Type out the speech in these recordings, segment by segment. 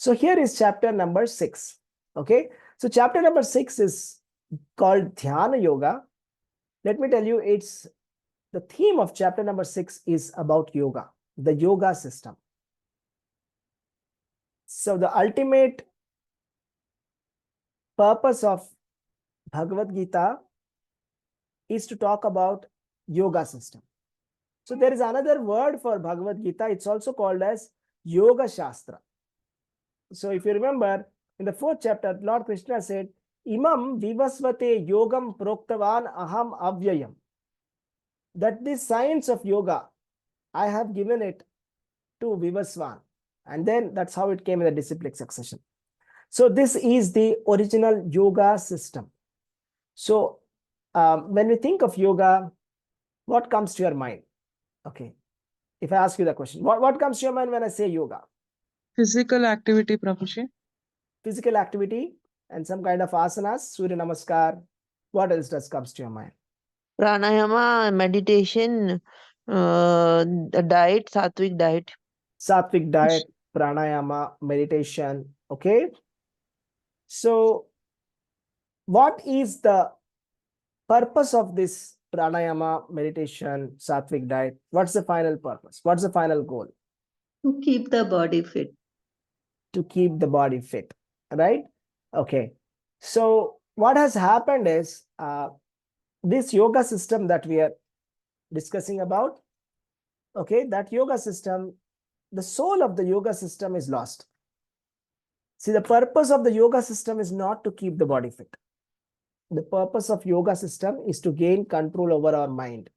So here is chapter number 6. Okay. So chapter number 6 is called Dhyana Yoga. Let me tell you, it's the theme of chapter number 6 is about yoga, the yoga system. So the ultimate purpose of Bhagavad Gita is to talk about yoga system. So there is another word for Bhagavad Gita. It's also called as Yoga Shastra. So if you remember, in the 4th chapter, Lord Krishna said, Imam vivasvate yogam proktavan aham avyayam. That this science of yoga, I have given it to Vivasvan. And then that's how it came in the disciplic succession. So this is the original yoga system. So when we think of yoga, what comes to your mind? Okay. If I ask you the question, what comes to your mind when I say yoga? Physical activity, Prabhuji. Physical activity and some kind of asanas, Surya Namaskar. What else comes to your mind? Pranayama, meditation, diet, sattvic diet. Sattvic diet, pranayama, meditation. Okay. So what is the purpose of this pranayama, meditation, sattvic diet? What's the final purpose? What's the final goal? To keep the body fit. To keep the body fit, right? Okay. So what has happened is this yoga system that we are discussing about, okay, that yoga system, the soul of the yoga system is lost. See, the purpose of the yoga system is not to keep the body fit. The purpose of yoga system is to gain control over our mind.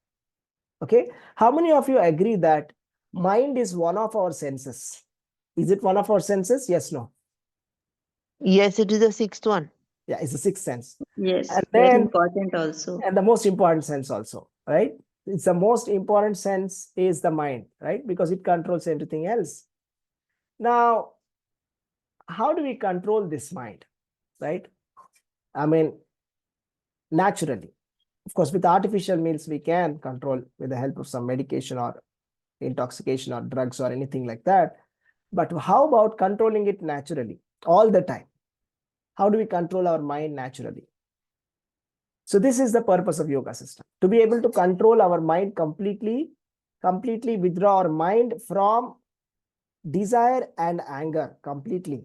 Okay. How many of you agree that mind is one of our senses? Is it one of our senses? Yes, no? Yes, it is the 6th one. Yeah, it's the 6th sense. Yes, And very then, important also. and the most important sense also, right? It's the most important sense is the mind, right? Because it controls everything else. Now, how do we control this mind, right? I mean, naturally. Of course, with artificial means, we can control with the help of some medication or intoxication or drugs or anything like that. But how about controlling it naturally all the time? How do we control our mind naturally? So this is the purpose of yoga system, to be able to control our mind completely withdraw our mind from desire and anger completely.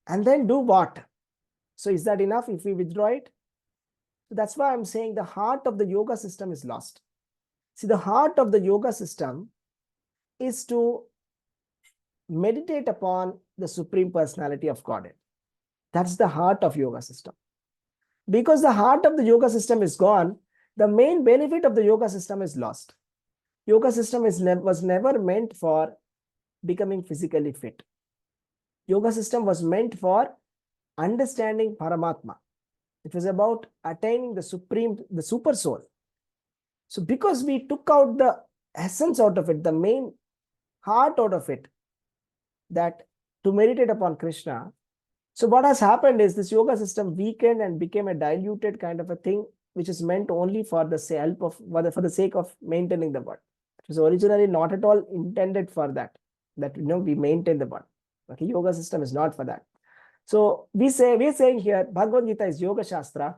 And then do what? So is that enough if we withdraw it? So that's why I'm saying the heart of the yoga system is lost. See, the heart of the yoga system is to meditate upon the Supreme Personality of Godhead. That's the heart of yoga system. Because the heart of the yoga system is gone, the main benefit of the yoga system is lost. Yoga system was never meant for becoming physically fit. Yoga system was meant for understanding Paramatma. It was about attaining the supreme, the super soul. So because we took out the essence out of it, the main heart out of it, that to meditate upon Krishna. So what has happened is this yoga system weakened and became a diluted kind of a thing, which is meant only for the for the sake of maintaining the body. It was originally not at all intended for that we maintain the body. Okay, yoga system is not for that. So we're saying here, Bhagavad Gita is Yoga Shastra.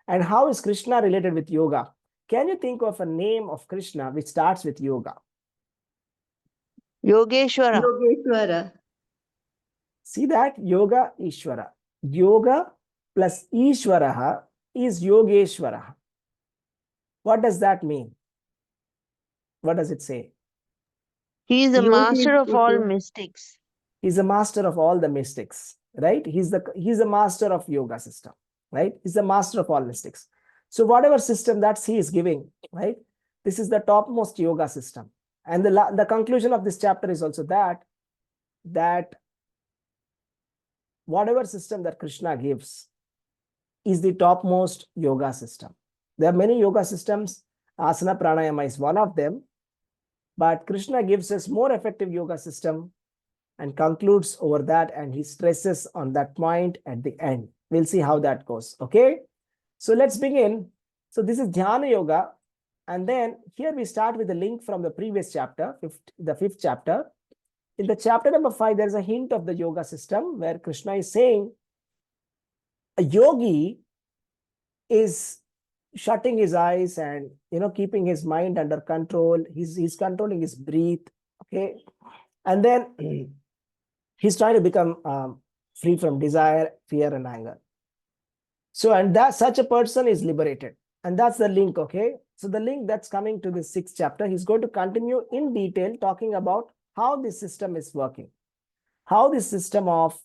And how is Krishna related with yoga? Can you think of a name of Krishna which starts with yoga? Yogeshwara. Yogeshwara. See that? Yoga Ishvara. Yoga plus Ishvaraha is Yogeshwara. What does that mean? What does it say? He is the Yogi master of all speaking. mystics. He's the master of all the mystics, right? He's the master of yoga system, right? He's the master of all mystics. So whatever system that he is giving, right? This is the topmost yoga system. And the conclusion of this chapter is also that whatever system that Krishna gives is the topmost yoga system. There are many yoga systems. Asana pranayama is one of them. But Krishna gives us more effective yoga system and concludes over that, and he stresses on that point at the end. We'll see how that goes. Okay. So let's begin. So this is Dhyana Yoga. And then here we start with the link from the previous chapter, the 5th chapter. in the chapter number 5, there's a hint of the yoga system where Krishna is saying a yogi is shutting his eyes and keeping his mind under control. He's controlling his breath. Okay. And then he's trying to become free from desire, fear, and anger. So, and that such a person is liberated. And that's the link. Okay. So the link that's coming to the 6th chapter, he's going to continue in detail talking about how this system is working, how this system of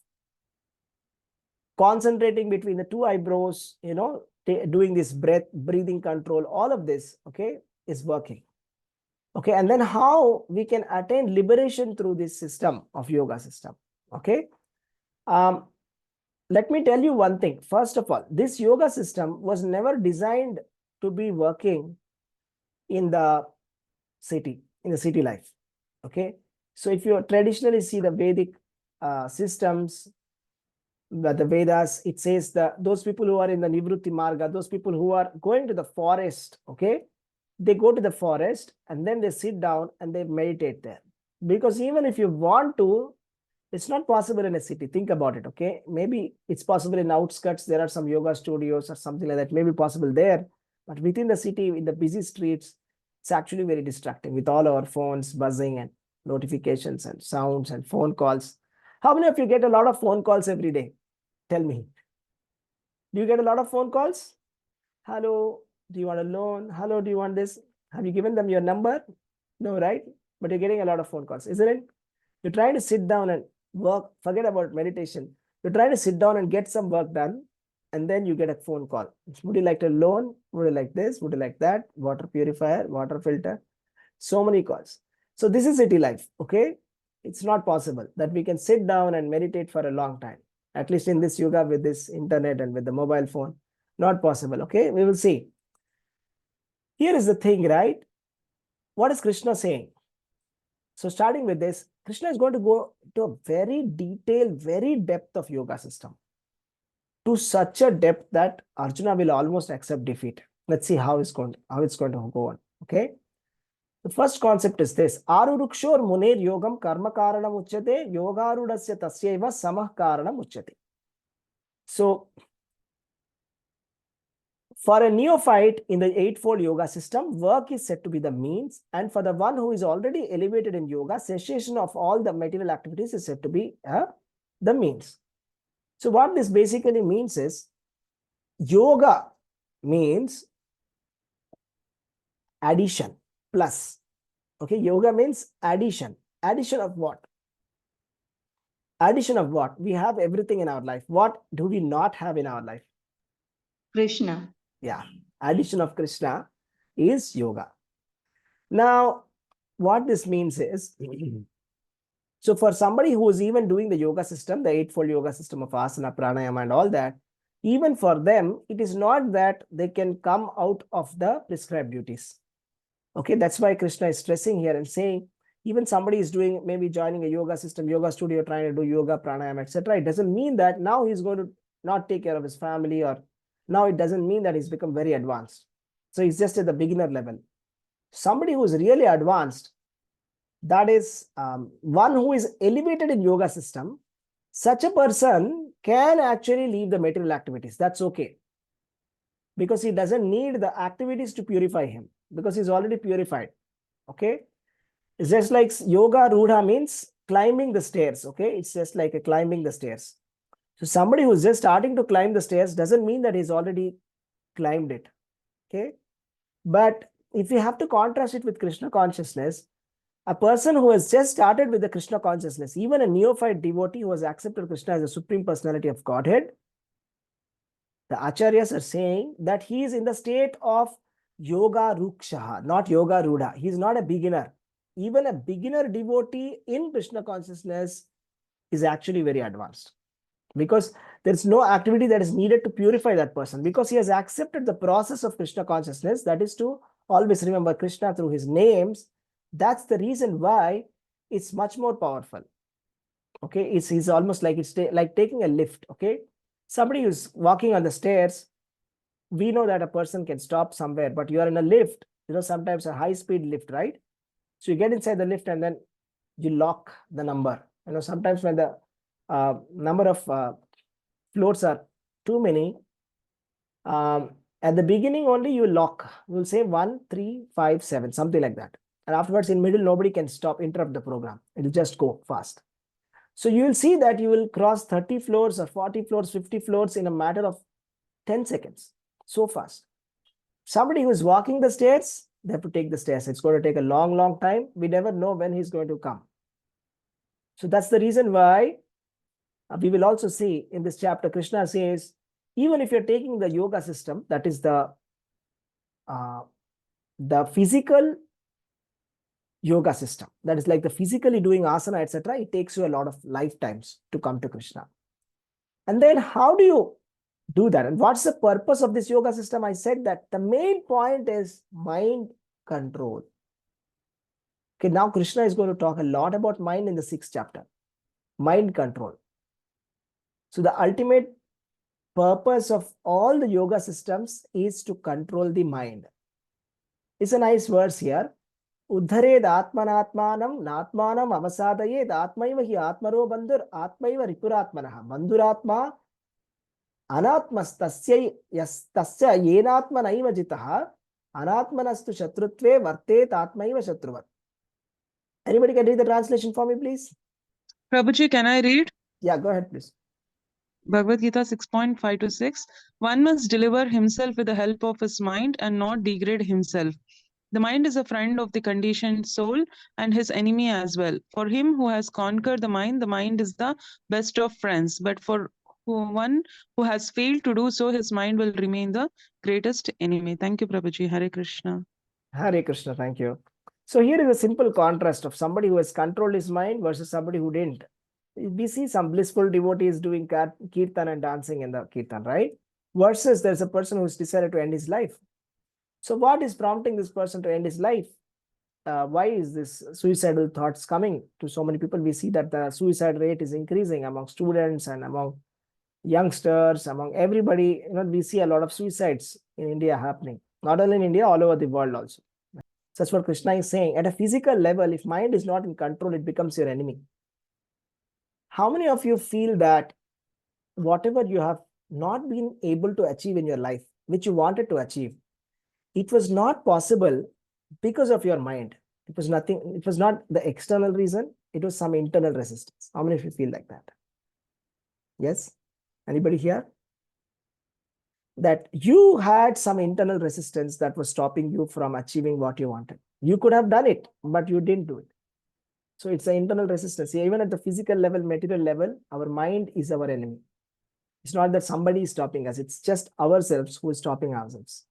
concentrating between the two eyebrows, doing this breathing control, all of this, okay, is working. Okay, and then how we can attain liberation through this system of yoga system. Okay, let me tell you one thing. First of all, this yoga system was never designed to be working in the city life. Okay, so if you traditionally see the Vedic systems, the Vedas, it says that those people who are in the Nivrutti Marga, those people who are going to the forest, okay, they go to the forest and then they sit down and they meditate there. Because even if you want to, it's not possible in a city. Think about it, okay? Maybe it's possible in outskirts. There are some yoga studios or something like that. Maybe possible there. But within the city, in the busy streets, it's actually very distracting with all our phones buzzing and notifications and sounds and phone calls. How many of you get a lot of phone calls every day? Tell me. Do you get a lot of phone calls? Hello, do you want a loan? Hello, do you want this? Have you given them your number? No, right? But you're getting a lot of phone calls, isn't it? You're trying to sit down and work. Forget about meditation. You're trying to sit down and get some work done. And then you get a phone call. Would you like a loan? Would you like this? Would you like that? Water purifier, water filter. So many calls. So this is city life, okay? It's not possible that we can sit down and meditate for a long time. At least in this yoga with this internet and with the mobile phone. Not possible, okay? We will see. Here is the thing, right? What is Krishna saying? So starting with this, Krishna is going to go to a very detailed, very depth of yoga system. To such a depth that Arjuna will almost accept defeat. Let's see how it's going to go on, okay? The first concept is this. Arurukshor muner yogam karma karanam uchyate yogarudasya tasyaiva samah karanam uchyate. So, for a neophyte in the eightfold yoga system, work is said to be the means. And for the one who is already elevated in yoga, cessation of all the material activities is said to be the means. So what this basically means is, yoga means addition, plus. Okay, yoga means addition. Addition of what? Addition of what? We have everything in our life. What do we not have in our life? Krishna. Yeah, addition of Krishna is yoga. Now, what this means is, so for somebody who is even doing the yoga system, the eightfold yoga system of asana, pranayama and all that, even for them, it is not that they can come out of the prescribed duties. Okay, that's why Krishna is stressing here and saying, even somebody is doing, maybe joining a yoga system, yoga studio, trying to do yoga, pranayama, etc. It doesn't mean that now he's going to not take care of his family, or now it doesn't mean that he's become very advanced. So he's just at the beginner level. Somebody who is really advanced, that is one who is elevated in yoga system, such a person can actually leave the material activities. That's okay. Because he doesn't need the activities to purify him, because he's already purified. Okay. It's just like yoga rudha means climbing the stairs. Okay. It's just like a climbing the stairs. So somebody who's just starting to climb the stairs doesn't mean that he's already climbed it. Okay. But if you have to contrast it with Krishna consciousness, a person who has just started with the Krishna consciousness, even a neophyte devotee who has accepted Krishna as a supreme personality of Godhead, the acharyas are saying that he is in the state of yoga rukshaha, not yoga rudha. He is not a beginner. Even a beginner devotee in Krishna consciousness is actually very advanced, because there's no activity that is needed to purify that person, because he has accepted the process of Krishna consciousness, that is to always remember Krishna through his names. That's the reason why it's much more powerful. Okay, it's almost like it's like taking a lift. Okay, somebody who's walking on the stairs, we know that a person can stop somewhere, but you are in a lift, sometimes a high-speed lift, right? So you get inside the lift and then you lock the number. Sometimes when the number of floors are too many, at the beginning only you lock. You'll say 1, 3, 5, 7, something like that. And afterwards in middle, nobody can interrupt the program. It'll just go fast. So you will see that you will cross 30 floors or 40 floors, 50 floors in a matter of 10 seconds. So fast. Somebody who is walking the stairs, they have to take the stairs. It's going to take a long, long time. We never know when he's going to come. So that's the reason why we will also see in this chapter, Krishna says, even if you're taking the yoga system, that is the physical yoga system, that is like the physically doing asana, etc., it takes you a lot of lifetimes to come to Krishna. And then how do you do that? And what's the purpose of this yoga system? I said that the main point is mind control. Okay, now Krishna is going to talk a lot about mind in the 6th chapter. Mind control. So the ultimate purpose of all the yoga systems is to control the mind. It's a nice verse here. Uddhared atmanatmanam natmanam avasadayed atmaiva hi atmaro bandhur atmaiva ripuratmanaha bandhuratma anatmastasya yenatmanaiva jitaha anatmanastu shatrutve vartet atmaiva shatruvat. Anybody can read the translation for me, please? Prabhuji, can I read? Yeah, go ahead, please. Bhagavad Gita 6.5 to 6. One must deliver himself with the help of his mind and not degrade himself. The mind is a friend of the conditioned soul and his enemy as well. For him who has conquered the mind is the best of friends. But for one who has failed to do so, his mind will remain the greatest enemy. Thank you, Prabhuji. Hare Krishna. Hare Krishna, thank you. So here is a simple contrast of somebody who has controlled his mind versus somebody who didn't. We see some blissful devotees doing kirtan and dancing in the kirtan, right? Versus there's a person who's decided to end his life. So what is prompting this person to end his life? Why is this suicidal thoughts coming to so many people? We see that the suicide rate is increasing among students and among youngsters, among everybody. We see a lot of suicides in India happening. Not only in India, all over the world also. So that's what Krishna is saying. At a physical level, if mind is not in control, it becomes your enemy. How many of you feel that whatever you have not been able to achieve in your life, which you wanted to achieve, it was not possible because of your mind? It was nothing. It was not the external reason. It was some internal resistance. How many of you feel like that? Yes? Anybody here? That you had some internal resistance that was stopping you from achieving what you wanted. You could have done it, but you didn't do it. So it's an internal resistance. Even at the physical level, material level, our mind is our enemy. It's not that somebody is stopping us. It's just ourselves who is stopping ourselves.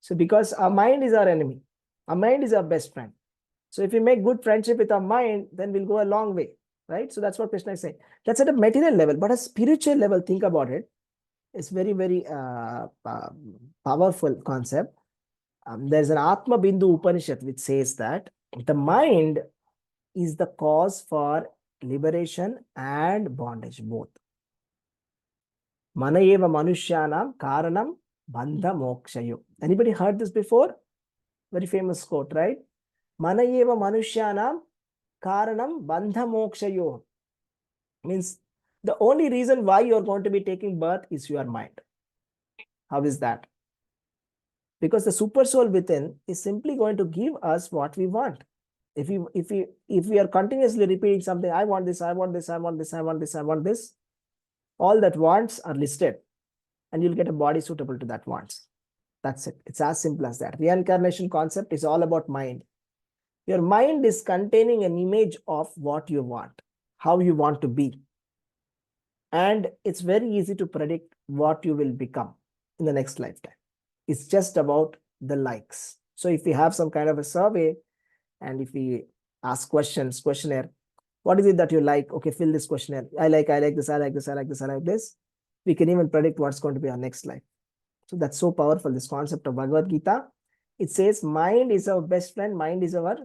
So because our mind is our enemy, our mind is our best friend. So if we make good friendship with our mind, then we'll go a long way, right? So that's what Krishna is saying. That's at a material level, but at a spiritual level, think about it. It's very, very powerful concept. There's an Atma Bindu Upanishad which says that the mind is the cause for liberation and bondage, both. Manayeva Manushyanam Karanam Bandha Mokshayo. Anybody heard this before? Very famous quote, right? Manayeva Manushyanam Karanam Bandha Mokshayo. Means the only reason why you're going to be taking birth is your mind. How is that? Because the super soul within is simply going to give us what we want. If we are continuously repeating something, I want this, I want this, I want this, I want this, I want this, all that wants are listed, and you'll get a body suitable to that wants. That's it. It's as simple as that. Reincarnation concept is all about mind. Your mind is containing an image of what you want, how you want to be. And it's very easy to predict what you will become in the next lifetime. It's just about the likes. So if we have some kind of a survey, and if we ask questionnaire, what is it that you like? Okay, fill this questionnaire. I like this, I like this, I like this, I like this. We can even predict what's going to be our next life. So that's so powerful, this concept of Bhagavad Gita. It says mind is our best friend, mind is our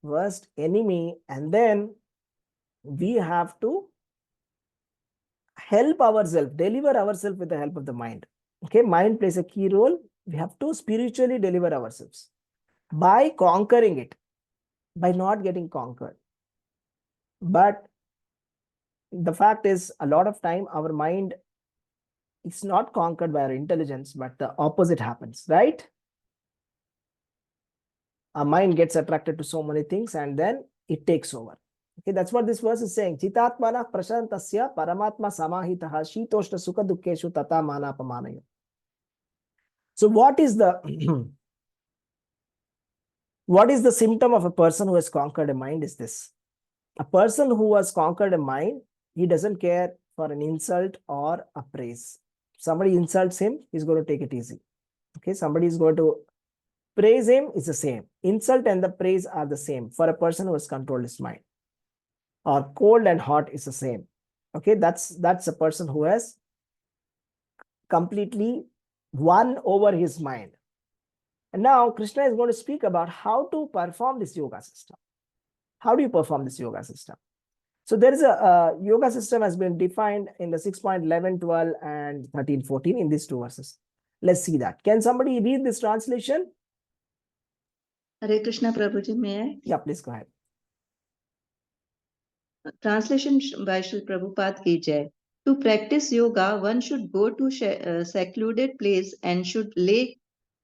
worst enemy, and then we have to help ourselves, deliver ourselves with the help of the mind. Okay, mind plays a key role. We have to spiritually deliver ourselves by conquering it, by not getting conquered. But the fact is, a lot of time our mind is not conquered by our intelligence, but the opposite happens, right? Our mind gets attracted to so many things and then it takes over. Okay, that's what this verse is saying. Chitatmana prashantasya paramatma samahitaha shitoshna sukha dukkeshu tata manapamanayo. So what is the what is the symptom of a person who has conquered a mind is this. A person who has conquered a mind, he doesn't care for an insult or a praise. Somebody insults him, he's going to take it easy. Okay, somebody is going to praise him, is the same. Insult and the praise are the same for a person who has controlled his mind. Or cold and hot is the same. Okay, that's a person who has completely won over his mind. And now Krishna is going to speak about how to perform this yoga system. How do you perform this yoga system? So there is a yoga system has been defined in the 6.11, 12 and 13, 14 in these two verses. Let's see that. Can somebody read this translation? Hare Krishna Prabhuji, may I? Yeah, please go ahead. Translation by Srila Prabhupada ki jai. To practice yoga, one should go to secluded place and should lay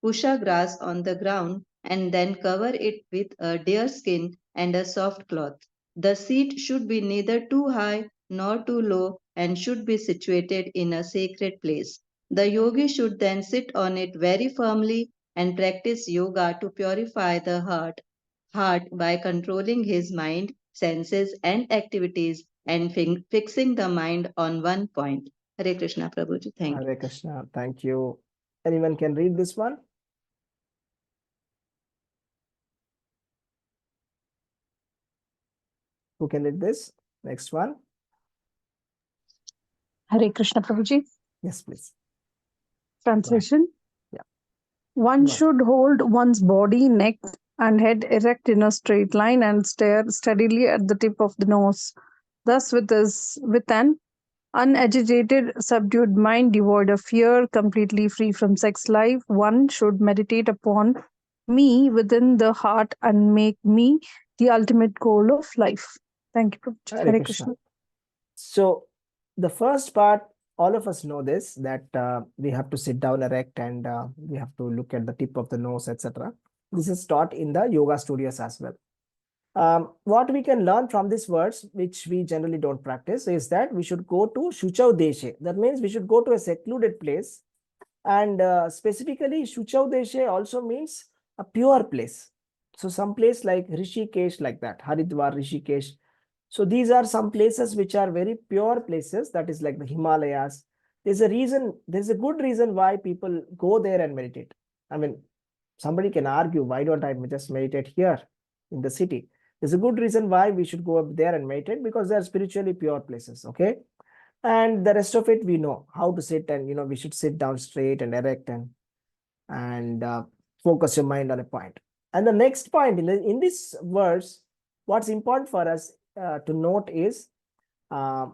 kusha grass on the ground and then cover it with a deer skin and a soft cloth. The seat should be neither too high nor too low and should be situated in a sacred place. The yogi should then sit on it very firmly and practice yoga to purify the heart by controlling his mind, senses, and activities and fixing the mind on one point. Hare Krishna Prabhuji, thank you. Hare Krishna, thank you. Anyone can read this one? Who can read this? Next one. Hare Krishna Prabhuji. Yes, please. Translation. Yeah. One Go ahead. should hold one's body, neck, and head erect in a straight line and stare steadily at the tip of the nose. Thus, with an unagitated, subdued mind devoid of fear, completely free from sex life, one should meditate upon me within the heart and make me the ultimate goal of life. Thank you, Prabhuji. Hare Hare Krishna. Krishna. So the first part, all of us know this, that we have to sit down erect and we have to look at the tip of the nose, etc. This is taught in the yoga studios as well. What we can learn from these words, which we generally don't practice, is that we should go to Shuchau Deshe. That means we should go to a secluded place. And specifically, Shuchau Deshe also means a pure place. So some place like Rishikesh, like that, Haridwar, Rishikesh. So these are some places which are very pure places, that is like the Himalayas. There's a good reason why people go there and meditate. I mean, somebody can argue, why don't I just meditate here in the city? There's a good reason why we should go up there and meditate, because they're spiritually pure places, okay? And the rest of it, we know how to sit, and we should sit down straight and erect and focus your mind on a point. And the next point in this verse, what's important for us to note is to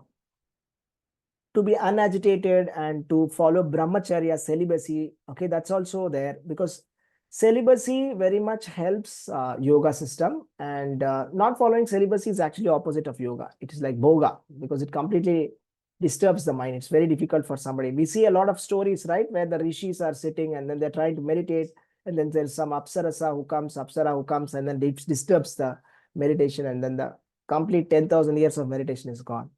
be unagitated and to follow brahmacharya, celibacy. Okay, that's also there, because celibacy very much helps yoga system, and not following celibacy is actually opposite of yoga. It is like bhoga, because it completely disturbs the mind. It's very difficult for somebody. We see a lot of stories, right, where the rishis are sitting and then they're trying to meditate, and then there's some apsara who comes and then disturbs the meditation, and then the complete 10,000 years of meditation is gone.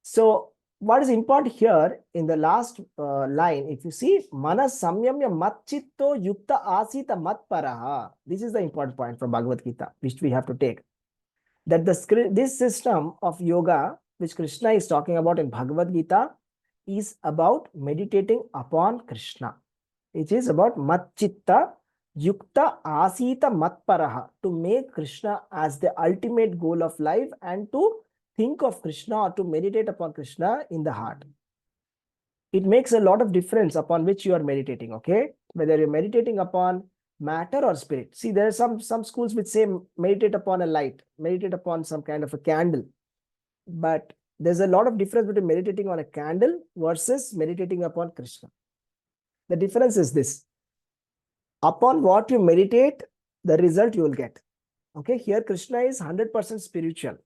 So what is important here in the last line, if you see, manas samyamya mat chitto yukta asita mat paraha. This is the important point from Bhagavad Gita, which we have to take. That this system of yoga, which Krishna is talking about in Bhagavad Gita, is about meditating upon Krishna. It is about mat chitta yukta asita mat paraha, to make Krishna as the ultimate goal of life and to think of Krishna or to meditate upon Krishna in the heart. It makes a lot of difference upon which you are meditating, okay? Whether you're meditating upon matter or spirit. See, there are some schools which say meditate upon a light, meditate upon some kind of a candle. But there's a lot of difference between meditating on a candle versus meditating upon Krishna. The difference is this: upon what you meditate, the result you will get. Okay, here Krishna is 100% spiritual,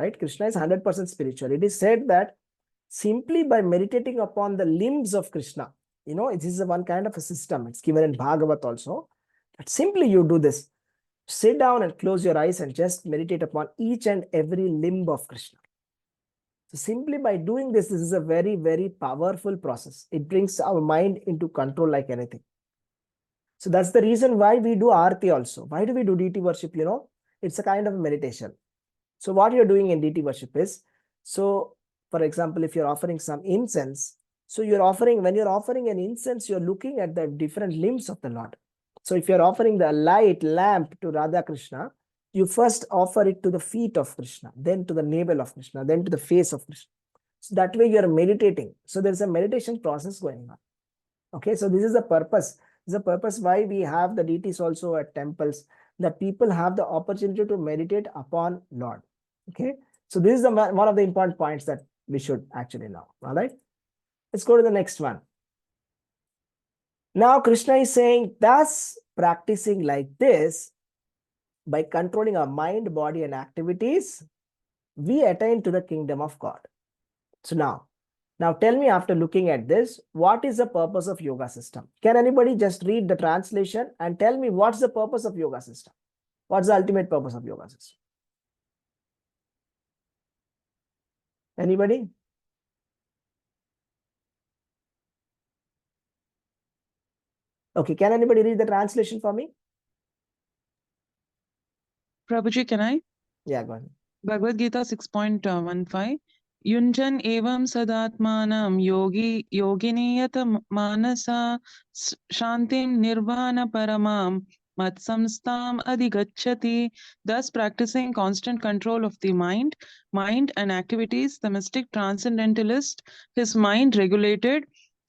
right? Krishna is 100% spiritual. It is said that simply by meditating upon the limbs of Krishna, this is one kind of a system. It's given in Bhagavad also. But simply you do this. Sit down and close your eyes and just meditate upon each and every limb of Krishna. So simply by doing this, this is a very, very powerful process. It brings our mind into control like anything. So that's the reason why we do Aarti also. Why do we do deity worship? It's a kind of meditation. So what you're doing in deity worship is, so for example, if you're offering some incense, so when you're offering an incense, you're looking at the different limbs of the Lord. So if you're offering the light lamp to Radha Krishna, you first offer it to the feet of Krishna, then to the navel of Krishna, then to the face of Krishna. So that way you're meditating. So there's a meditation process going on. Okay, so this is the purpose. This is the purpose why we have the deities also at temples, that people have the opportunity to meditate upon Lord. Okay, so this is one of the important points that we should actually know. All right, let's go to the next one. Now Krishna is saying, thus practicing like this, by controlling our mind, body, and activities, we attain to the kingdom of God. So now tell me, after looking at this, what is the purpose of yoga system? Can anybody just read the translation and tell me what's the purpose of yoga system? What's the ultimate purpose of yoga system? Anybody? Okay, can anybody read the translation for me? Prabhuji, can I? Yeah, go ahead. Bhagavad Gita 6.15. Yunjan evam sadatmanam yoginiyata manasa shantim nirvana paramam matsamstam adhigacchati. Thus practicing constant control of the mind and activities, the mystic transcendentalist, his mind regulated,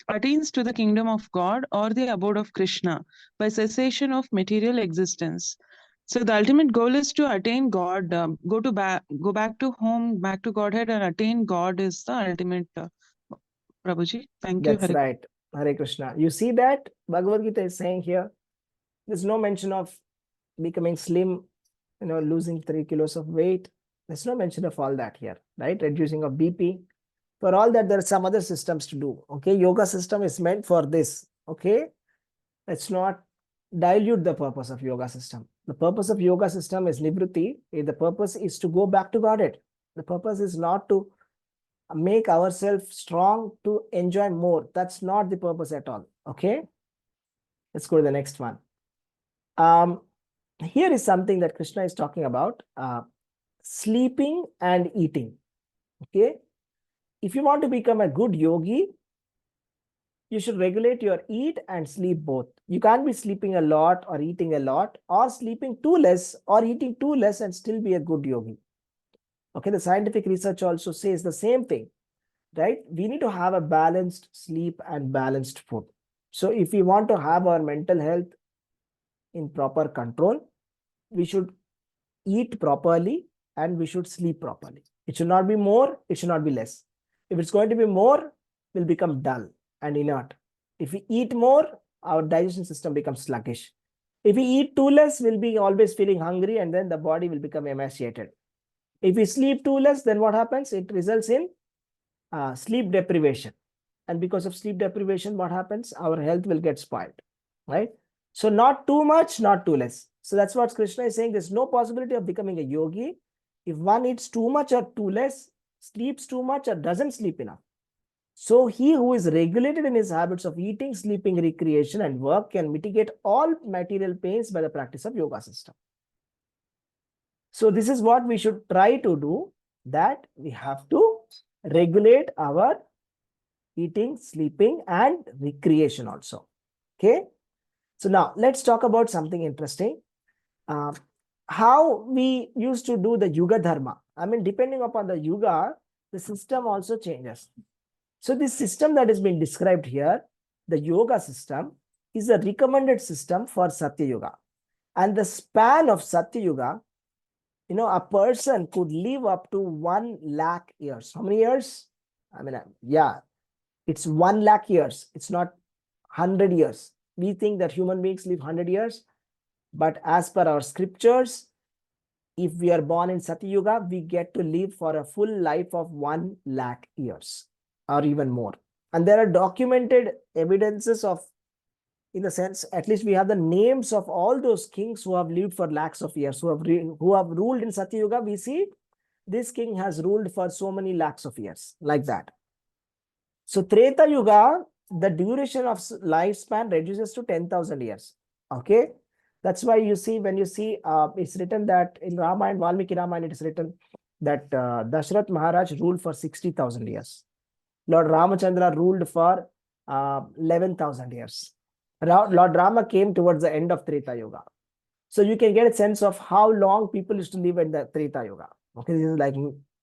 attains to the kingdom of God or the abode of Krishna by cessation of material existence. So the ultimate goal is to attain God, go back to home, back to Godhead, and attain God is the ultimate. Prabhuji, thank you. That's right. Hare Krishna. You see that Bhagavad Gita is saying here, there's no mention of becoming slim, losing 3 kilos of weight. There's no mention of all that here, right? Reducing of BP. For all that, there are some other systems to do. Okay, yoga system is meant for this. Okay, let's not dilute the purpose of yoga system. The purpose of yoga system is nivritti. The purpose is to go back to Godhead. The purpose is not to make ourselves strong to enjoy more. That's not the purpose at all. Okay, let's go to the next one. Here is something that Krishna is talking about, sleeping and eating. Okay, if you want to become a good yogi, you should regulate your eat and sleep both. You can't be sleeping a lot or eating a lot, or sleeping too less or eating too less and still be a good yogi. Okay, the scientific research also says the same thing, right? We need to have a balanced sleep and balanced food. So if we want to have our mental health in proper control, we should eat properly and we should sleep properly. It should not be more, it should not be less. If it's going to be more, we'll become dull and inert. If we eat more, our digestion system becomes sluggish. If we eat too less, we'll be always feeling hungry and then the body will become emaciated. If we sleep too less, then what happens? It results in sleep deprivation. And because of sleep deprivation, what happens? Our health will get spoiled, right? So not too much, not too less. So that's what Krishna is saying. There's no possibility of becoming a yogi if one eats too much or too less, sleeps too much or doesn't sleep enough. So he who is regulated in his habits of eating, sleeping, recreation, and work can mitigate all material pains by the practice of yoga system. So this is what we should try to do, that we have to regulate our eating, sleeping, and recreation also. Okay. So now let's talk about something interesting. How we used to do the Yuga Dharma. I mean, depending upon the Yuga, the system also changes. So this system that has been described here, the yoga system, is a recommended system for Satya Yuga. And the span of Satya Yuga, a person could live up to 1 lakh years. How many years? I mean, yeah, it's 1 lakh years. It's not 100 years. We think that human beings live 100 years. But as per our scriptures, if we are born in Satyuga, we get to live for a full life of 1 lakh years or even more. And there are documented evidences of, in the sense, at least we have the names of all those kings who have lived for lakhs of years, who have ruled in Satyuga. We see this king has ruled for so many lakhs of years, like that. So Treta Yuga, the duration of lifespan reduces to 10,000 years. Okay. That's why you see, when you see, it's written that in Ramayana, Valmiki Ramayana, it is written that Dashrath Maharaj ruled for 60,000 years. Lord Ramachandra ruled for 11,000 years. Lord Rama came towards the end of Treta Yuga. So you can get a sense of how long people used to live in the Treta Yuga. Okay, this is like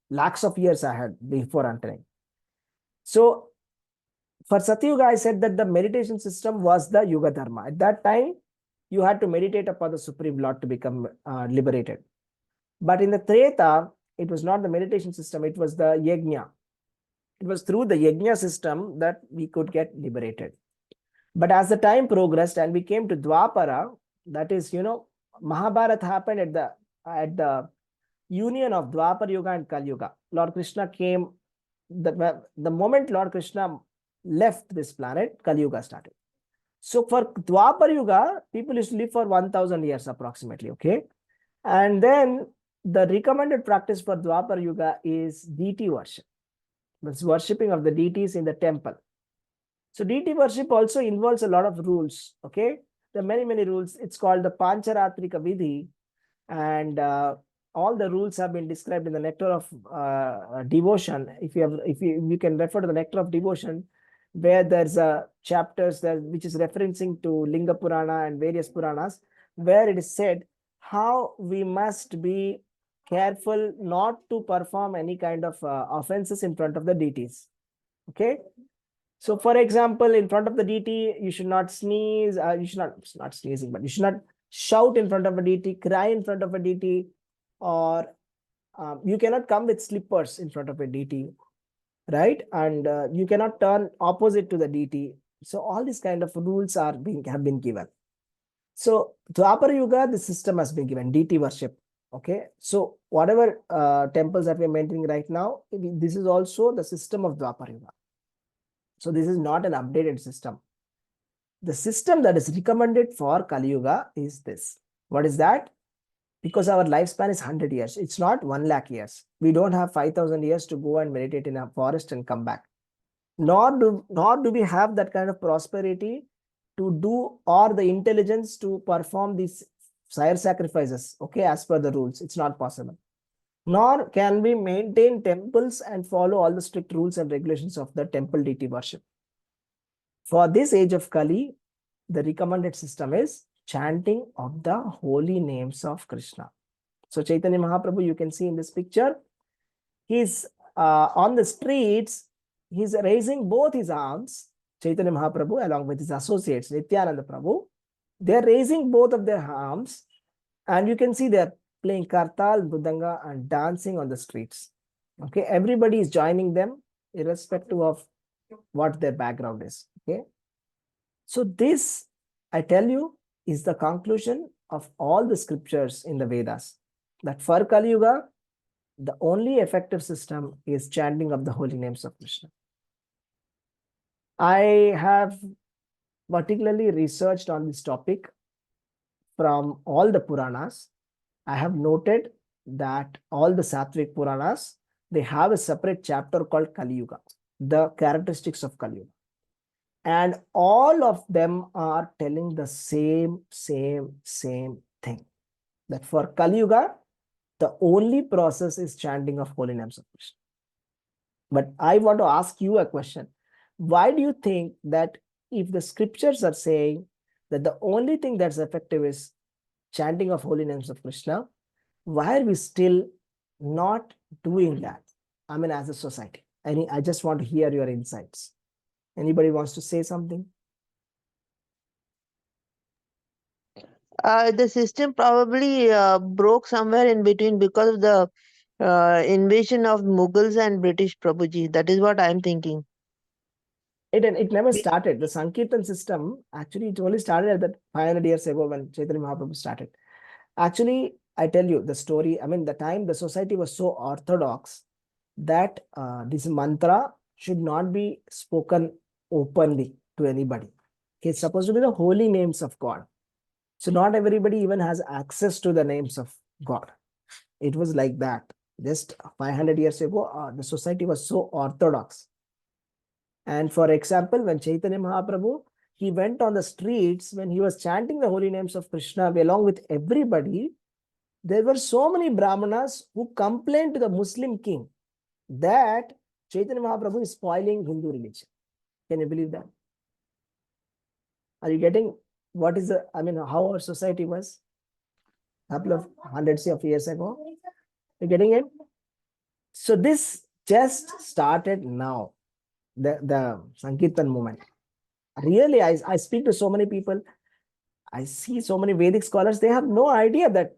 lakhs of years ahead before entering. So for Satyuga, I said that the meditation system was the Yuga Dharma. At that time, you had to meditate upon the Supreme Lord to become liberated. But in the Treta, it was not the meditation system, it was the Yajna. It was through the Yajna system that we could get liberated. But as the time progressed and we came to Dwapara, that is, Mahabharata happened at the union of Dwapara Yuga and Kali Yuga. Lord Krishna came, the moment Lord Krishna left this planet, Kali Yuga started. So for Dwapara Yuga, people used to live for 1,000 years approximately, okay? And then the recommended practice for Dwapara Yuga is deity worship. That's worshipping of the deities in the temple. So deity worship also involves a lot of rules, okay? There are many, many rules. It's called the Pancharatrika Vidhi, and all the rules have been described in the Nectar of Devotion. If you can refer to the Nectar of Devotion, where there's a chapters there which is referencing to Linga Purana and various Puranas, where it is said how we must be careful not to perform any kind of offenses in front of the deities. Okay. So, for example, in front of the deity, you should not sneeze. You should not sneezing, but you should not shout in front of a deity, cry in front of a deity, or you cannot come with slippers in front of a deity, right? And you cannot turn opposite to the deity. So all these kind of rules have been given. So Dwapara Yuga, the system has been given, deity worship. Okay, so whatever temples that we are maintaining right now, this is also the system of Dwapara Yuga. So this is not an updated system. The system that is recommended for Kali Yuga is this. What is that? Because our lifespan is 100 years. It's not 1 lakh years. We don't have 5,000 years to go and meditate in a forest and come back. Nor do we have that kind of prosperity to do, or the intelligence to perform these sire sacrifices, okay, as per the rules. It's not possible. Nor can we maintain temples and follow all the strict rules and regulations of the temple deity worship. For this age of Kali, the recommended system is chanting of the holy names of Krishna. So Chaitanya Mahaprabhu, you can see in this picture, he's on the streets, he's raising both his arms, Chaitanya Mahaprabhu along with his associates, Nityananda Prabhu. They're raising both of their arms, and you can see they're playing kartal, mridanga, and dancing on the streets. Okay, everybody is joining them, irrespective of what their background is. Okay, so this, I tell you, is the conclusion of all the scriptures in the Vedas, that for Kali Yuga, the only effective system is chanting of the holy names of Krishna. I have particularly researched on this topic from all the Puranas. I have noted that all the Sattvic Puranas, they have a separate chapter called Kali Yuga, the characteristics of Kali Yuga. And all of them are telling the same thing. That for Kali Yuga, the only process is chanting of holy names of Krishna. But I want to ask you a question. Why do you think that if the scriptures are saying that the only thing that's effective is chanting of holy names of Krishna, why are we still not doing that? I mean, as a society. I just want to hear your insights. Anybody wants to say something? The system probably broke somewhere in between because of the invasion of Mughals and British, Prabhuji. That is what I'm thinking. It never started. The Sankirtan system, actually, it only started at that 500 years ago when Chaitanya Mahaprabhu started. Actually, I tell you the story. I mean, the time the society was so orthodox that this mantra should not be spoken openly to anybody. It's supposed to be the holy names of God. So not everybody even has access to the names of God. It was like that. Just 500 years ago, the society was so orthodox. And for example, when Chaitanya Mahaprabhu, he went on the streets, when he was chanting the holy names of Krishna along with everybody, there were so many Brahmanas who complained to the Muslim king that Chaitanya Mahaprabhu is spoiling Hindu religion. Can you believe that? Are you getting what is the, I mean, how our society was a couple of hundreds of years ago? You're getting it? So this just started now, the Sankirtan movement. Really, I speak to so many people. I see so many Vedic scholars, they have no idea that,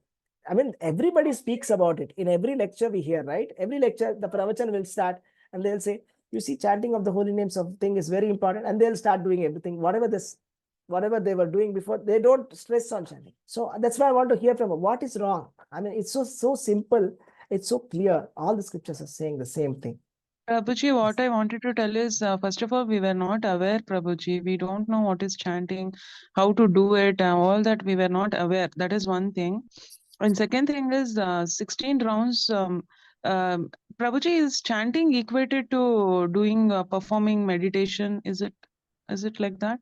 I mean, everybody speaks about it. In every lecture we hear, right? Every lecture, the pravachan will start and they'll say, you see, chanting of the holy names of thing is very important, and they'll start doing everything, whatever they were doing before, they don't stress on chanting. So that's why I want to hear from them. What is wrong? I mean, it's so simple. It's so clear. All the scriptures are saying the same thing. Prabhuji, what I wanted to tell is, first of all, we were not aware, Prabhuji. We don't know what is chanting, how to do it, all that we were not aware. That is one thing. And second thing is, 16 rounds, Prabhuji, is chanting equated to doing, performing meditation? Is it like that?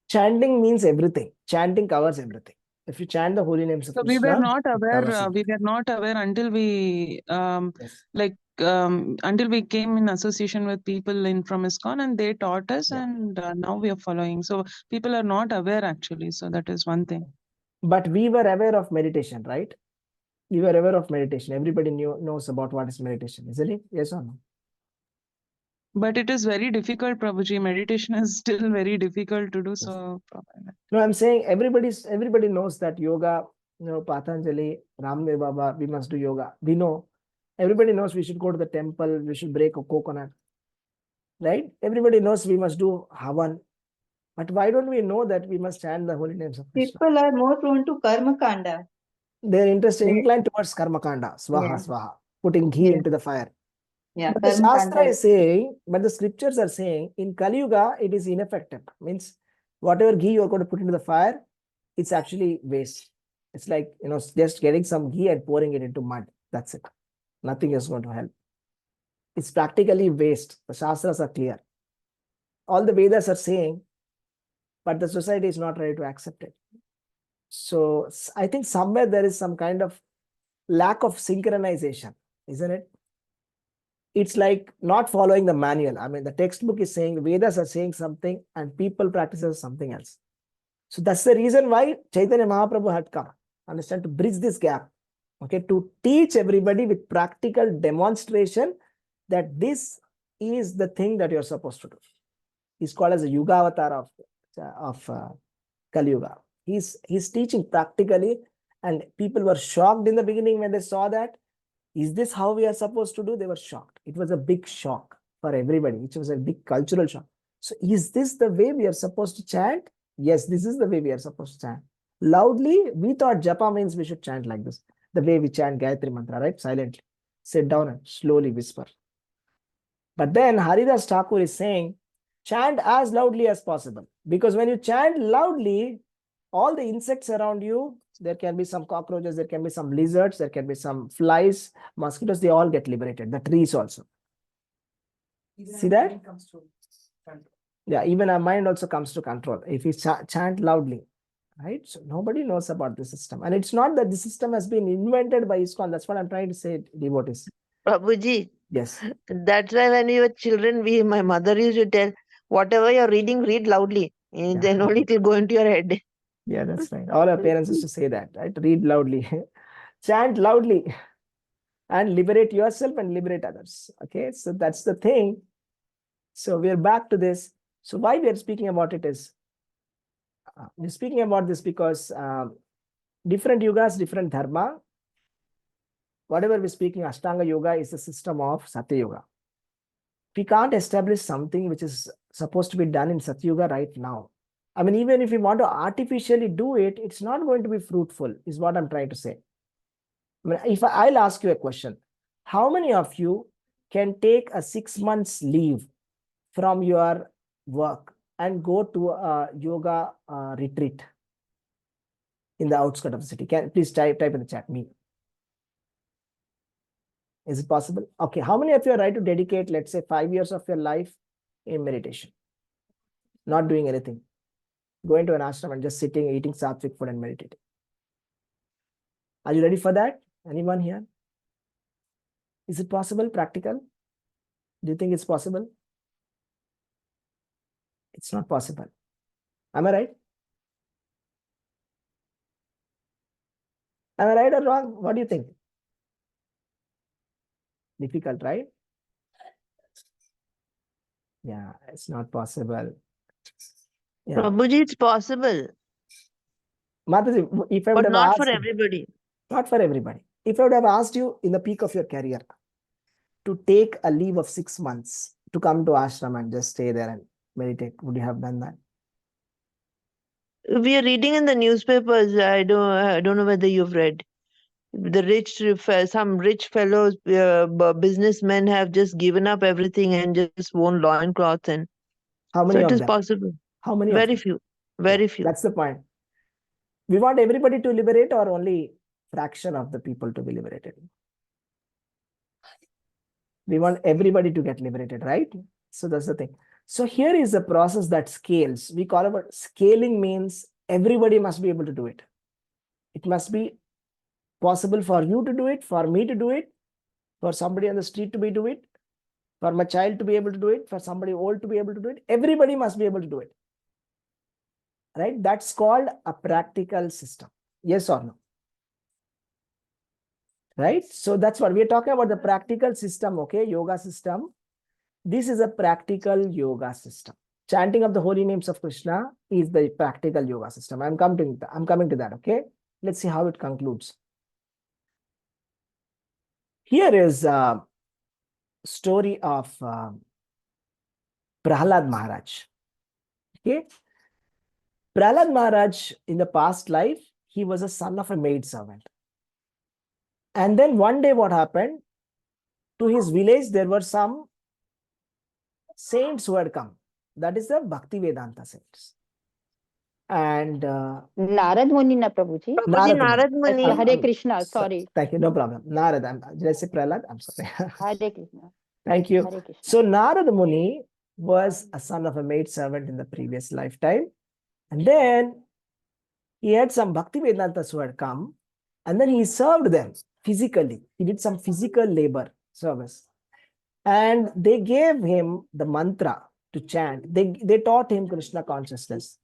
Chanting means everything. Chanting covers everything. If you chant the holy names of So we were Krishna, not it covers aware. it. We were not aware until we Yes. until we came in association with people in from ISKCON, and they taught us, Yeah. and now we are following. So people are not aware actually. So that is one thing. But we were aware of meditation, right? We were aware of meditation. Everybody knows about what is meditation, isn't it? Yes or no? But it is very difficult, Prabhuji. Meditation is still very difficult to do. Yes. So No, I'm saying everybody knows that yoga, Patanjali, Ramdev Baba, we must do yoga. We know. Everybody knows we should go to the temple, we should break a coconut. Right? Everybody knows we must do Havan. But why don't we know that we must chant the holy names of Krishna? People are more prone to karma kanda. They're interested, They- inclined towards karma kanda, swaha, Yeah. swaha, putting ghee Yeah. into the fire. Yeah, But the karma Shastra kanda. is saying, but the scriptures are saying, in Kali Yuga, it is ineffective. Means whatever ghee you're going to put into the fire, it's actually waste. It's like, just getting some ghee and pouring it into mud. That's it. Nothing is going to help. It's practically waste. The Shastras are clear. All the Vedas are saying, but the society is not ready to accept it. So I think somewhere there is some kind of lack of synchronization, isn't it? It's like not following the manual. I mean, the textbook is saying, the Vedas are saying something and people practices something else. So that's the reason why Chaitanya Mahaprabhu had come, understand, to bridge this gap, okay, to teach everybody with practical demonstration that this is the thing that you're supposed to do. He's called as a Yuga avatar of Kali Yuga. He's teaching practically, and people were shocked in the beginning when they saw that. Is this how we are supposed to do? They were shocked. It was a big shock for everybody. It was a big cultural shock. So is this the way we are supposed to chant? Yes, this is the way we are supposed to chant. Loudly, we thought japa means we should chant like this. The way we chant Gayatri Mantra, right? Silently. Sit down and slowly whisper. But then Haridas Thakur is saying, chant as loudly as possible. Because when you chant loudly, all the insects around you, there can be some cockroaches, there can be some lizards, there can be some flies, mosquitoes, they all get liberated. The trees also. See that? Yeah, even our mind also comes to control if we chant loudly, right? So nobody knows about the system. And it's not that the system has been invented by ISKCON. That's what I'm trying to say, devotees. Prabhuji, Yes. that's why when we were children, my mother used to tell, whatever you're reading, read loudly. Then only it will go into your head. Yeah, that's right. All our parents used to say that, right? Read loudly, chant loudly, and liberate yourself and liberate others. Okay, so that's the thing. So we're back to this. So why we are speaking about it is, we're speaking about this because different yugas, different dharma. Whatever we're speaking, Ashtanga Yoga is the system of Satya Yoga. We can't establish something which is supposed to be done in Satya Yoga right now. I mean, even if you want to artificially do it, it's not going to be fruitful, is what I'm trying to say. I mean, if I'll ask you a question, how many of you can take a 6 months leave from your work and go to a yoga retreat in the outskirts of the city? Can please type in the chat me. Is it possible? Okay, how many of you are ready to dedicate, let's say, 5 years of your life in meditation? Not doing anything. Going to an ashram and just sitting, eating sattvic food and meditating. Are you ready for that? Anyone here? Is it possible, practical? Do you think it's possible? It's not possible. Am I right? Am I right or wrong? What do you think? Difficult, right? Yeah, it's not possible. Yeah. Prabhuji, it's possible, Mataji, if I would but have not asked for you, everybody. not for everybody. If I would have asked you in the peak of your career to take a leave of 6 months to come to ashram and just stay there and meditate, would you have done that? We are reading in the newspapers. I don't know whether you've read. Some rich fellows, businessmen have just given up everything and just worn loincloths, and How so many it of is them? possible. How many of Very them? few. Yeah, Very few. that's the point. We want everybody to liberate, or only fraction of the people to be liberated? We want everybody to get liberated, right? So that's the thing. So here is a process that scales. We call it scaling, means everybody must be able to do it. It must be possible for you to do it, for me to do it, for somebody on the street to do it, for my child to be able to do it, for somebody old to be able to do it. Everybody must be able to do it. Right? That's called a practical system. Yes or no? Right? So that's what we're talking about, the practical system, okay? Yoga system. This is a practical yoga system. Chanting of the holy names of Krishna is the practical yoga system. I'm coming to that, okay? Let's see how it concludes. Here is a story of Prahlad Maharaj. Okay? Prahlad Maharaj, in the past life, he was a son of a maid servant. And then one day what happened? To his village, there were some saints who had come. That is the Bhakti Vedanta saints. And Narad Muni na Prabhuji. Prabhuji, Narad Acha, Muni. Hare Krishna, sorry. Thank you, no problem. Narad, did I say Prahlad? I'm sorry. Hare Krishna. Thank you. Hare Krishna. So Narad Muni was a son of a maid servant in the previous lifetime. And then he had some Bhakti Vedantas who had come, and then he served them physically. He did some physical labor service. And they gave him the mantra to chant. They taught him Krishna consciousness.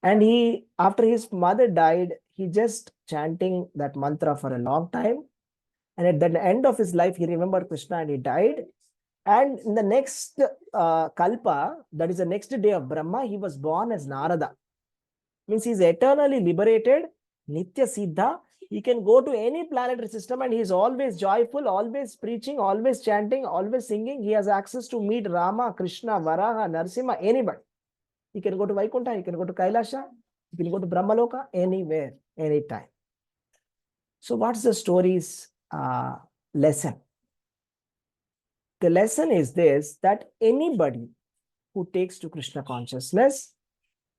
And he, after his mother died, he just chanting that mantra for a long time. And at the end of his life, he remembered Krishna and he died. And in the next Kalpa, that is the next day of Brahma, he was born as Narada. Means he is eternally liberated, Nitya Siddha. He can go to any planetary system and he is always joyful, always preaching, always chanting, always singing. He has access to meet Rama, Krishna, Varaha, Narasimha, anybody. He can go to Vaikuntha, he can go to Kailasha, he can go to Brahmaloka, anywhere, anytime. So what's the story's lesson? The lesson is this, that anybody who takes to Krishna consciousness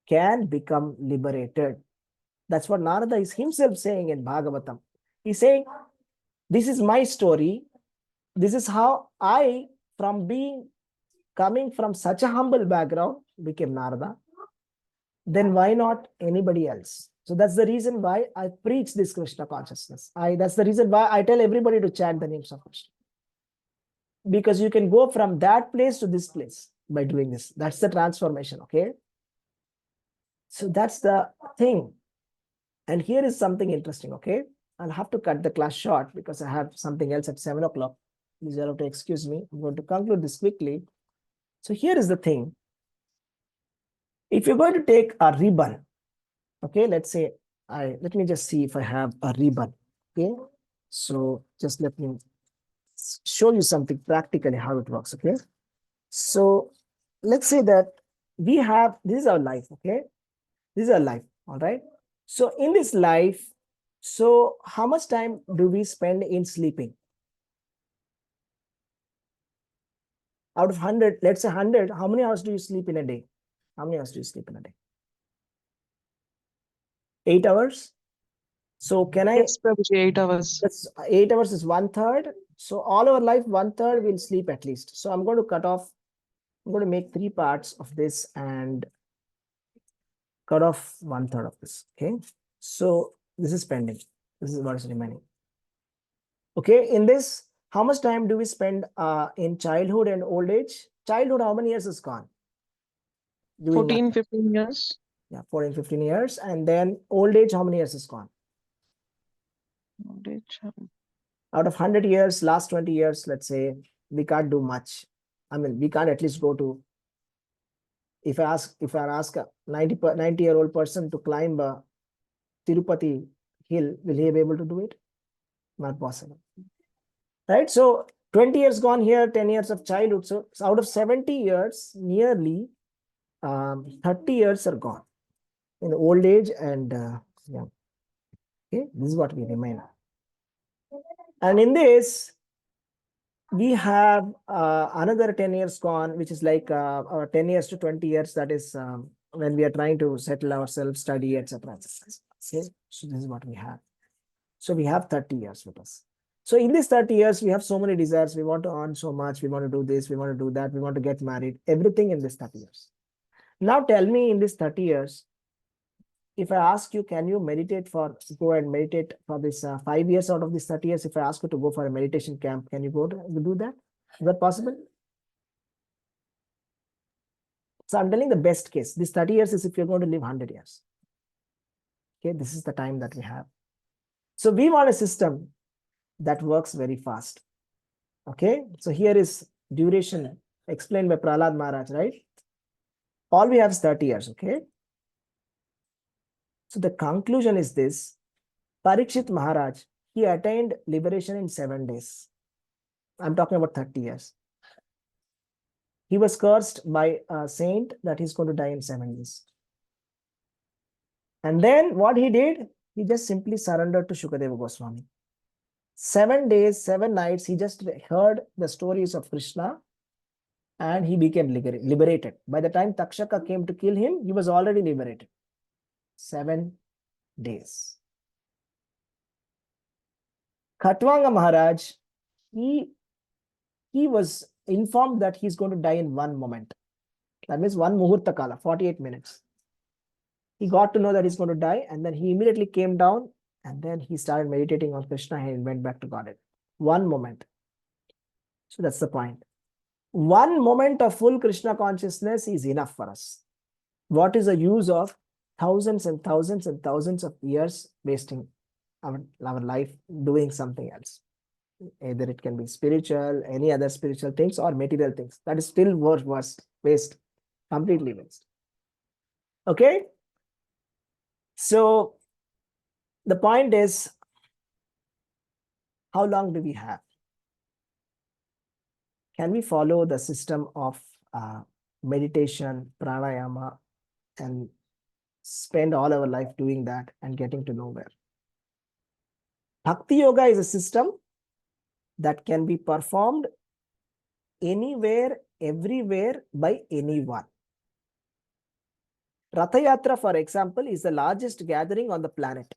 can become liberated. That's what Narada is himself saying in Bhagavatam. He's saying, this is my story. This is how I, coming from such a humble background, became Narada. Then why not anybody else? So that's the reason why I preach this Krishna consciousness. That's the reason why I tell everybody to chant the names of Krishna. Because you can go from that place to this place by doing this. That's the transformation, okay? So that's the thing. And here is something interesting, okay? I'll have to cut the class short because I have something else at 7 o'clock. Please have to excuse me. I'm going to conclude this quickly. So here is the thing. If you're going to take a ribbon, okay, let's say, let me just see if I have a ribbon, okay? So just let me show you something practically how it works, okay? So let's say that we have, this is our life, okay? This is our life, all right? So in this life, so how much time do we spend in sleeping? Out of 100, let's say 100, how many hours do you sleep in a day? How many hours do you sleep in a day? 8 hours? So can I, Yes, Prabhuji, 8 hours. that's 8 hours is 1/3. So all our life, 1/3 will sleep at least. So I'm going to cut off, I'm going to make 3 parts of this and cut off 1/3 of this. Okay. So this is pending. This is what is remaining. Okay. In this, how much time do we spend in childhood and old age? Childhood, how many years is gone? Doing 14, nothing. 15 years. Yeah, 14, 15 years. And then old age, how many years is gone? Old age, Out of 100 years, last 20 years, let's say, we can't do much. I mean, we can't at least go to, if I ask a 90-year-old person to climb a Tirupati hill, will he be able to do it? Not possible. Right? So 20 years gone here, 10 years of childhood. So out of 70 years, nearly 30 years are gone in old age and young. Okay, this is what we remain. And in this, we have another 10 years gone, which is like 10 years to 20 years. That is when we are trying to settle ourselves, study, etc. Okay, so this is what we have. So we have 30 years with us. So in these 30 years, we have so many desires. We want to earn so much. We want to do this. We want to do that. We want to get married. Everything in this 30 years. Now tell me, in this 30 years, if I ask you, can you go and meditate for this 5 years out of these 30 years? If I ask you to go for a meditation camp, can you go to do that? Is that possible? So I'm telling the best case. This 30 years is if you're going to live 100 years. Okay, this is the time that we have. So we want a system that works very fast. Okay, so here is duration explained by Prahlad Maharaj, right? All we have is 30 years, okay? So the conclusion is this: Parikshit Maharaj, he attained liberation in 7 days. I'm talking about 30 years. He was cursed by a saint that he's going to die in 7 days. And then what he did, he just simply surrendered to Shukadeva Goswami. 7 days, 7 nights, he just heard the stories of Krishna and he became liberated. By the time Takshaka came to kill him, he was already liberated. 7 days. Khatwanga Maharaj, he was informed that he's going to die in 1 moment. That means 1 muhurta kala, 48 minutes. He got to know that he's going to die, and then he immediately came down and then he started meditating on Krishna and went back to Godhead. 1 moment. So that's the point. 1 moment of full Krishna consciousness is enough for us. What is the use of thousands and thousands and thousands of years wasting our life doing something else? Either it can be spiritual, any other spiritual things, or material things. That is still worse, waste, completely waste. Okay? So the point is, how long do we have? Can we follow the system of meditation, pranayama, and spend all our life doing that and getting to nowhere? Bhakti Yoga is a system that can be performed anywhere, everywhere, by anyone. Ratha Yatra, for example, is the largest gathering on the planet.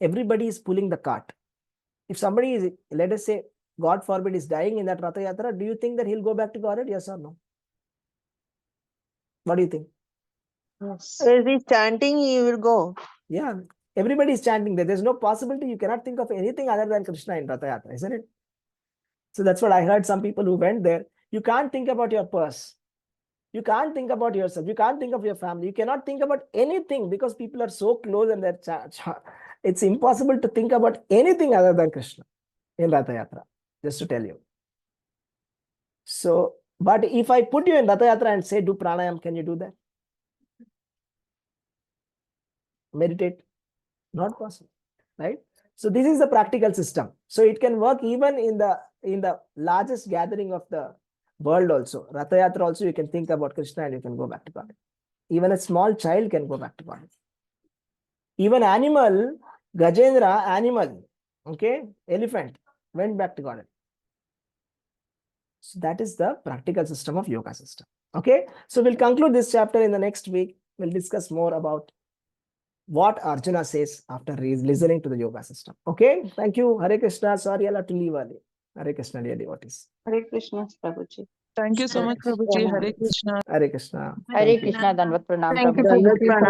Everybody is pulling the cart. If somebody is, let us say, God forbid, is dying in that Ratha Yatra, do you think that he'll go back to Godhead? Yes or no? What do you think? Yes. If he's chanting, he will go. Yeah, everybody is chanting there. There's no possibility. You cannot think of anything other than Krishna in Ratha Yatra, isn't it? So that's what I heard some people who went there. You can't think about your purse. You can't think about yourself. You can't think of your family. You cannot think about anything because people are so close and it's impossible to think about anything other than Krishna in Ratha Yatra, just to tell you. So, but if I put you in Ratha Yatra and say, do pranayam, can you do that? Meditate? Not possible, right? So this is the practical system. So it can work even in the largest gathering of the world also. Ratha Yatra also, you can think about Krishna and you can go back to God. Even a small child can go back to Godhead. Even animal, Gajendra, animal, okay, elephant, went back to Godhead. So that is the practical system of yoga system. Okay, so we'll conclude this chapter in the next week. We'll discuss more about what Arjuna says after listening to the yoga system. Okay, thank you. Hare Krishna. Sorry, I'll have to leave early. Hare Krishna, dear devotees. Hare Krishna, Prabhuji. Thank you so much, Prabhuji. Hare Krishna. Hare Krishna. Hare Thank you. Krishna, Dandavat Pranam, Thank you, Prabhuji. Prabhuji.